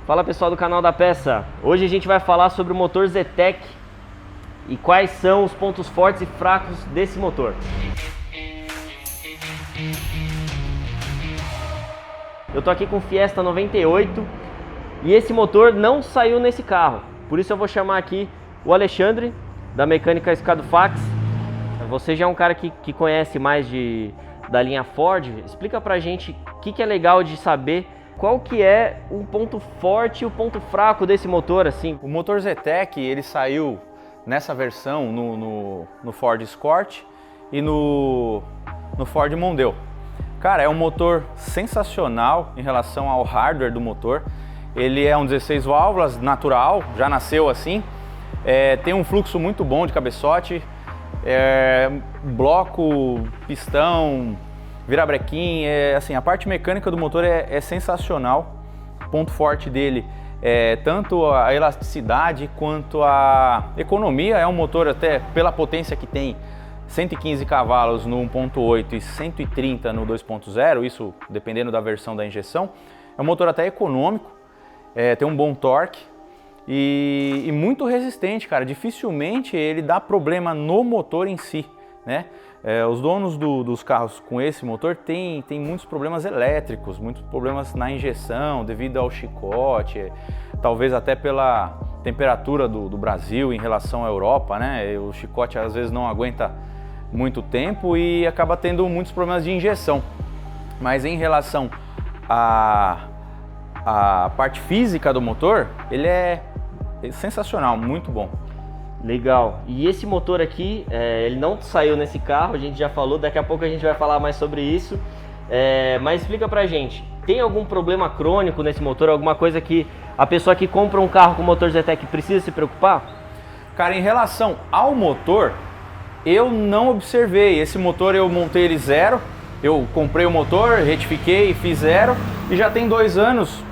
Fala pessoal do canal da Peça, hoje a gente vai falar sobre o motor Zetec e quais são os pontos fortes e fracos desse motor. Eu tô aqui com o Fiesta 98 e esse motor não saiu nesse carro, por isso eu vou chamar aqui o Alexandre da Mecânica Scadufax. Você já é um cara que conhece mais da linha Ford, explica pra gente o que é legal de saber. Qual que é o ponto forte e o ponto fraco desse motor, assim? O motor Zetec, ele saiu nessa versão no Ford Escort e no Ford Mondeo. Cara, é um motor sensacional em relação ao hardware do motor. Ele é um 16 válvulas natural, já nasceu assim. Tem um fluxo muito bom de cabeçote, bloco, pistão, virabrequim, assim, a parte mecânica do motor é sensacional. O ponto forte dele é tanto a elasticidade quanto a economia. É um motor, até pela potência que tem, 115 cavalos no 1.8 e 130 no 2.0, isso dependendo da versão da injeção. É um motor até econômico, tem um bom torque e muito resistente, cara. Dificilmente ele dá problema no motor em si, né? Os donos dos carros com esse motor têm muitos problemas elétricos, muitos problemas na injeção devido ao chicote, talvez até pela temperatura do Brasil em relação à Europa, né? O chicote às vezes não aguenta muito tempo e acaba tendo muitos problemas de injeção. Mas em relação à parte física do motor, ele é sensacional, muito bom. Legal. E esse motor aqui, ele não saiu nesse carro, a gente já falou, daqui a pouco a gente vai falar mais sobre isso. Mas explica pra gente, tem algum problema crônico nesse motor, alguma coisa que a pessoa que compra um carro com motor Zetec precisa se preocupar? Cara, em relação ao motor, eu não observei. Esse motor eu montei ele zero, eu comprei o motor, retifiquei, fiz zero e já tem 2 anos.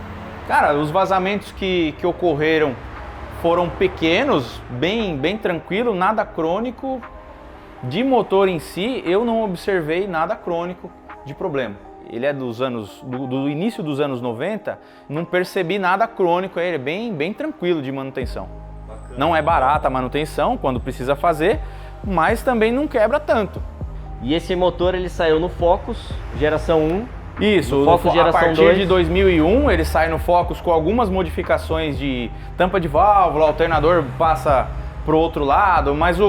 Cara, os vazamentos que ocorreram foram pequenos, bem tranquilo, nada crônico. De motor em si, eu não observei nada crônico de problema. Ele é do início dos anos 90, não percebi nada crônico, ele é bem tranquilo de manutenção. Bacana. Não é barata a manutenção quando precisa fazer, mas também não quebra tanto. E esse motor ele saiu no Focus, geração 1. Isso, a partir de 2001 ele sai no Focus com algumas modificações de tampa de válvula, o alternador passa para o outro lado, mas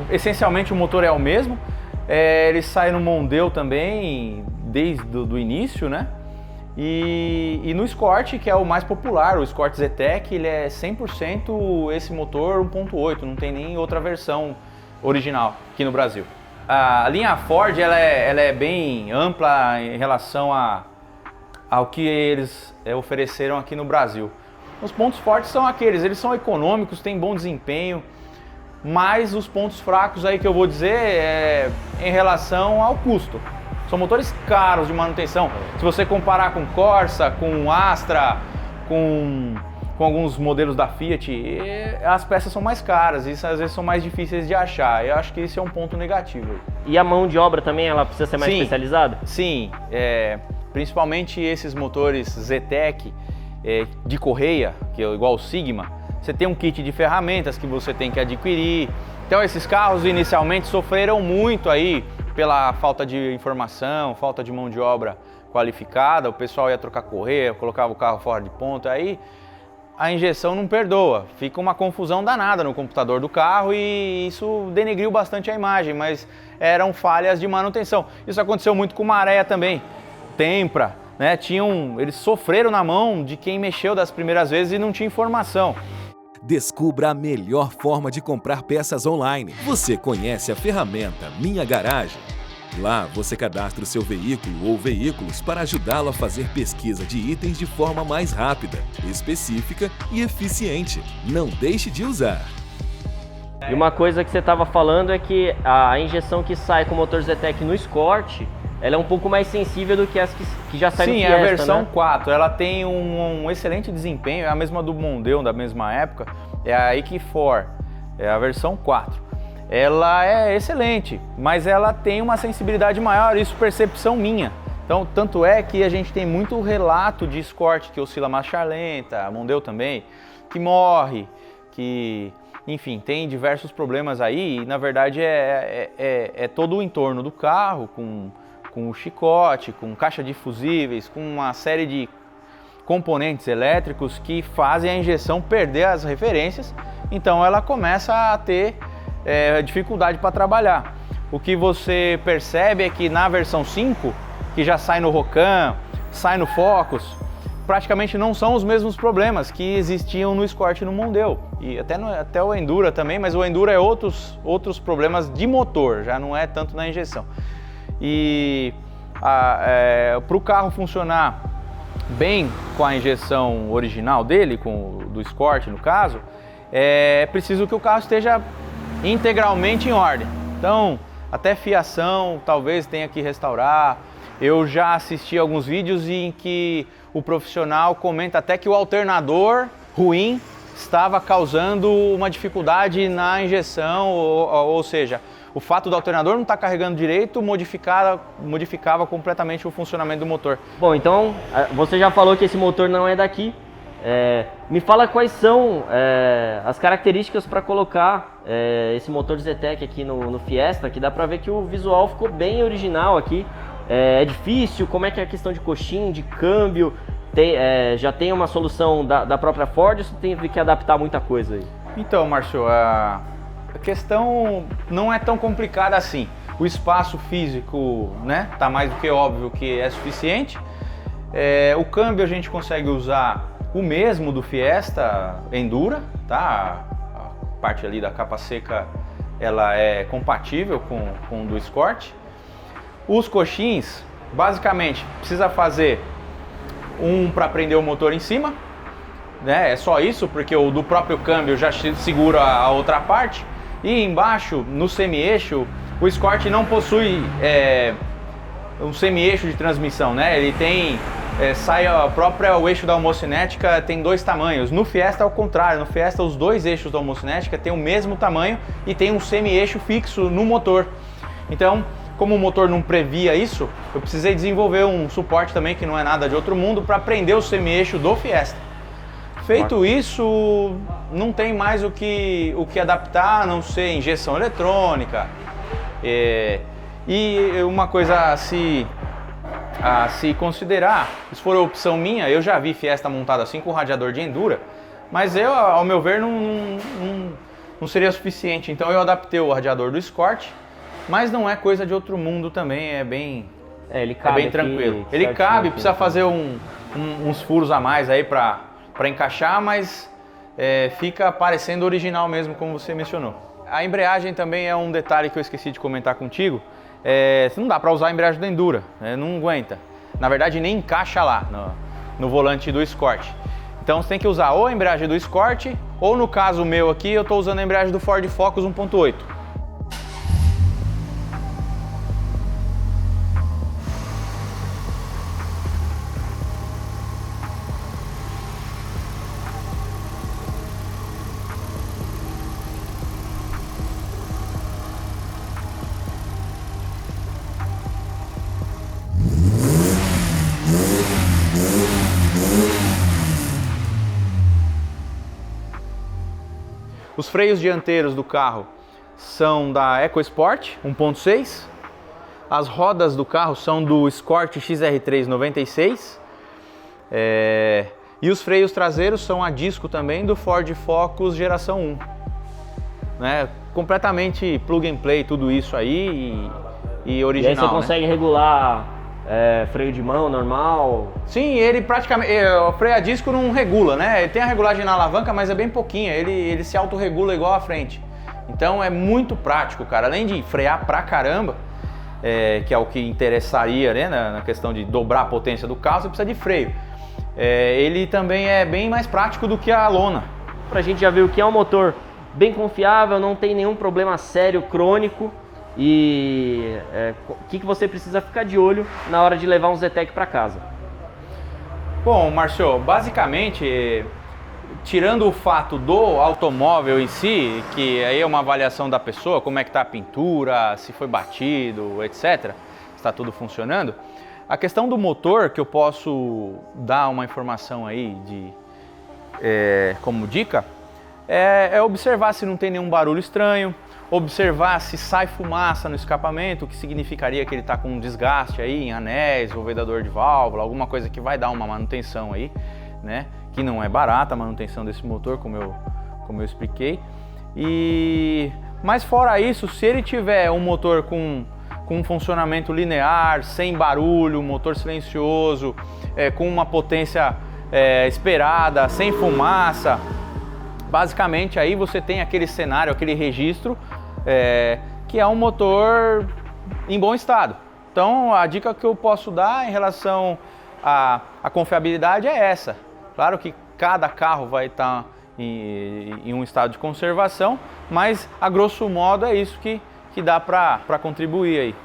essencialmente o motor é o mesmo. Ele sai no Mondeo também, desde o início, né? E no Escort, que é o mais popular, o Escort Zetec, ele é 100% esse motor 1.8, não tem nem outra versão original aqui no Brasil. A linha Ford ela é bem ampla em relação ao que eles ofereceram aqui no Brasil. Os pontos fortes são aqueles, eles são econômicos, têm bom desempenho, mas os pontos fracos aí que eu vou dizer é em relação ao custo. São motores caros de manutenção. Se você comparar com Corsa, com Astra, com alguns modelos da Fiat, as peças são mais caras e às vezes são mais difíceis de achar. Eu acho que esse é um ponto negativo. E a mão de obra também, ela precisa ser mais especializada? Sim, principalmente esses motores Zetec de correia, que é igual o Sigma, você tem um kit de ferramentas que você tem que adquirir. Então esses carros inicialmente sofreram muito aí pela falta de informação, falta de mão de obra qualificada, o pessoal ia trocar correia, colocava o carro fora de ponto, aí a injeção não perdoa, fica uma confusão danada no computador do carro e isso denegriu bastante a imagem, mas eram falhas de manutenção. Isso aconteceu muito com Maré também, Tempra, né? Eles sofreram na mão de quem mexeu das primeiras vezes e não tinha informação. Descubra a melhor forma de comprar peças online. Você conhece a ferramenta Minha Garagem? Lá você cadastra o seu veículo ou veículos para ajudá-lo a fazer pesquisa de itens de forma mais rápida, específica e eficiente. Não deixe de usar. E uma coisa que você estava falando é que a injeção que sai com o motor Zetec no Escort, ela é um pouco mais sensível do que as que já saem no Fiesta, é a versão, né? 4, ela tem um excelente desempenho, é a mesma do Mondeo, da mesma época, é a EQ4, é a versão 4. Ela é excelente, mas ela tem uma sensibilidade maior, isso percepção minha. Então, tanto é que a gente tem muito relato de Escort que oscila marcha lenta, Mondeo também, que morre, que, enfim, tem diversos problemas aí, e na verdade é todo o entorno do carro, com o chicote, com caixa de fusíveis, com uma série de componentes elétricos que fazem a injeção perder as referências, então ela começa a ter dificuldade para trabalhar. O que você percebe é que na versão 5, que já sai no Rocan, sai no Focus, praticamente não são os mesmos problemas que existiam no Escort e no Mondeo. E até o Endura também, mas o Endura é outros problemas de motor, já não é tanto na injeção. E para o carro funcionar bem com a injeção original dele, do Escort no caso, é preciso que o carro esteja integralmente em ordem. Então, até fiação talvez tenha que restaurar. Eu já assisti alguns vídeos em que o profissional comenta até que o alternador ruim estava causando uma dificuldade na injeção, ou seja, o fato do alternador não estar carregando direito modificava completamente o funcionamento do motor. Bom, então você já falou que esse motor não é daqui. Me fala quais são as características para colocar esse motor Zetec aqui no Fiesta, que dá para ver que o visual ficou bem original aqui. É difícil? Como é que é a questão de coxinha, de câmbio? Já tem uma solução da própria Ford ou você teve que adaptar muita coisa aí? Então, Márcio, a questão não é tão complicada assim. O espaço físico, né, tá mais do que óbvio que é suficiente. O câmbio a gente consegue usar o mesmo do Fiesta Endura, tá? A parte ali da capa seca ela é compatível com o do Escort. Os coxins, basicamente, precisa fazer um para prender o motor em cima, né? É só isso, porque o do próprio câmbio já segura a outra parte. E embaixo, no semi-eixo, o Escort não possui um semi-eixo de transmissão, né? Ele tem, o eixo da homocinética tem 2 tamanhos. No Fiesta, ao contrário, no Fiesta os 2 eixos da homocinética têm o mesmo tamanho e tem um semi-eixo fixo no motor. Então, como o motor não previa isso, eu precisei desenvolver um suporte também, que não é nada de outro mundo, para prender o semi-eixo do Fiesta. Feito isso, não tem mais o que adaptar, a não ser injeção eletrônica. E uma coisa a se considerar, se for a opção minha, eu já vi Fiesta montado assim com radiador de Endura, mas ao meu ver, não seria suficiente. Então eu adaptei o radiador do Escort, mas não é coisa de outro mundo também, ele cabe bem tranquilo. Ele cabe, precisa fazer uns furos a mais aí para encaixar, mas fica parecendo original mesmo, como você mencionou. A embreagem também é um detalhe que eu esqueci de comentar contigo. Não dá para usar a embreagem do Endura, não aguenta. Na verdade, nem encaixa lá no volante do Escort. Então você tem que usar ou a embreagem do Escort, ou no caso meu aqui, eu estou usando a embreagem do Ford Focus 1.8. Os freios dianteiros do carro são da EcoSport 1.6. As rodas do carro são do Escort XR3 96. E os freios traseiros são a disco também do Ford Focus geração 1. Né? Completamente plug and play tudo isso aí e original. E aí você consegue regular freio de mão normal? Sim, ele praticamente, o freio a disco não regula, né? Ele tem a regulagem na alavanca, mas é bem pouquinha, ele se autorregula igual à frente. Então é muito prático, cara. Além de frear pra caramba, que é o que interessaria, né, na questão de dobrar a potência do carro, você precisa de freio. Ele também é bem mais prático do que a lona. A gente já viu que é um motor bem confiável, não tem nenhum problema sério, crônico. E o que você precisa ficar de olho na hora de levar um Zetec para casa? Bom, Márcio, basicamente, tirando o fato do automóvel em si, que aí é uma avaliação da pessoa, como é que está a pintura, se foi batido, etc., se está tudo funcionando, A questão do motor, que eu posso dar uma informação aí como dica, é observar se não tem nenhum barulho estranho, observar se sai fumaça no escapamento, o que significaria que ele está com um desgaste aí em anéis ou vedador de válvula, alguma coisa que vai dar uma manutenção aí, né? Que não é barata a manutenção desse motor, como eu expliquei. Mas fora isso, se ele tiver um motor com um funcionamento linear, sem barulho, motor silencioso, com uma potência esperada, sem fumaça, basicamente aí você tem aquele cenário, aquele registro que é um motor em bom estado. Então a dica que eu posso dar em relação à confiabilidade é essa. Claro que cada carro vai estar em um estado de conservação, mas a grosso modo é isso que dá para contribuir aí.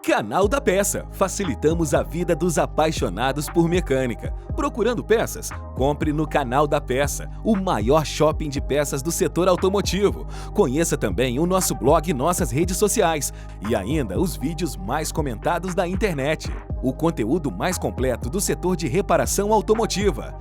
Canal da Peça. Facilitamos a vida dos apaixonados por mecânica. Procurando peças? Compre no Canal da Peça, o maior shopping de peças do setor automotivo. Conheça também o nosso blog e nossas redes sociais. E ainda os vídeos mais comentados da internet. O conteúdo mais completo do setor de reparação automotiva.